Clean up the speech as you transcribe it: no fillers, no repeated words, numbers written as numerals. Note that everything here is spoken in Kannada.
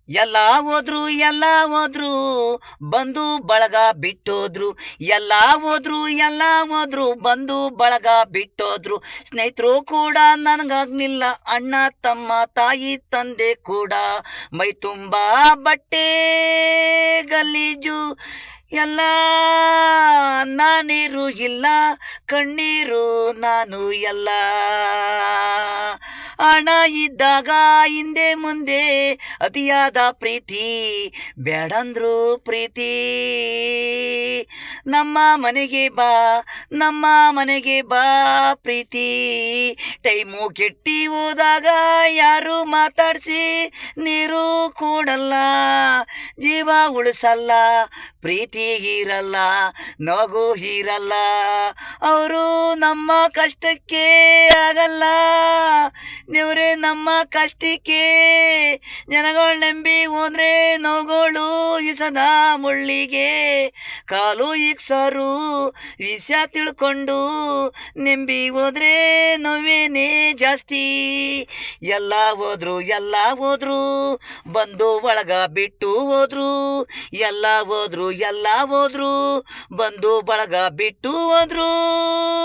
ಎಲ್ಲ ಹೋದ್ರು ಎಲ್ಲ ಹೋದ್ರು ಬಂದು ಬಳಗ ಬಿಟ್ಟೋದ್ರು. ಎಲ್ಲ ಹೋದ್ರು ಎಲ್ಲ ಹೋದ್ರು ಬಂದು ಬಳಗ ಬಿಟ್ಟೋದ್ರು. ಸ್ನೇಹಿತರು ಕೂಡ ನನಗಾಗ್ಲಿಲ್ಲ, ಅಣ್ಣ ತಮ್ಮ ತಾಯಿ ತಂದೆ ಕೂಡ. ಮೈ ತುಂಬ ಬಟ್ಟೆ ಗಲೀಜು, ಎಲ್ಲ ನಾನೀರು ಇಲ್ಲ, ಕಣ್ಣೀರು ನಾನು ಎಲ್ಲ. ಹಣ ಇದ್ದಾಗ ಹಿಂದೆ ಮುಂದೆ ಅತಿಯಾದ ಪ್ರೀತಿ, ಬೇಡಂದ್ರು ಪ್ರೀತಿ. ನಮ್ಮ ಮನೆಗೆ ಬಾ, ನಮ್ಮ ಮನೆಗೆ ಬಾ ಪ್ರೀತಿ. ಟೈಮು ಕೆಟ್ಟಿ ಹೋದಾಗ ಯಾರು ಮಾತಾಡಿಸಿ ನೀರು ಕೊಡಲ್ಲ, ಜೀವ ಉಳಿಸಲ್ಲ, ಪ್ರೀತಿ ಇರಲ್ಲ, ನಗು ಇರಲ್ಲ. ಅವರು ನಮ್ಮ ಕಷ್ಟಕ್ಕೆ ಆಗಲ್ಲ, ದೇವ್ರೆ ನಮ್ಮ ಕಷ್ಟಕ್ಕೆ. ಜನಗಳು ನಂಬಿ ಹೋದ್ರೆ ನೋವುಗಳು ಇಸದ ಮುಳ್ಳಿಗೆ. ಕಾಲು ಇಕ್ಸರು ವಿಷಯ ತಿಳ್ಕೊಂಡು ನೆಂಬಿ ಹೋದ್ರೆ ನೋವೇನೇ ಜಾಸ್ತಿ. ಎಲ್ಲ ಹೋದ್ರು ಎಲ್ಲ ಹೋದ್ರು ಬಂದು ಒಳಗ ಬಿಟ್ಟು ಹೋದ್ರು. ಎಲ್ಲ ಹೋದ್ರು ಎಲ್ಲ ಹೋದ್ರು ಬಂದು ಬಳಗ ಬಿಟ್ಟು ಹೋದ್ರು.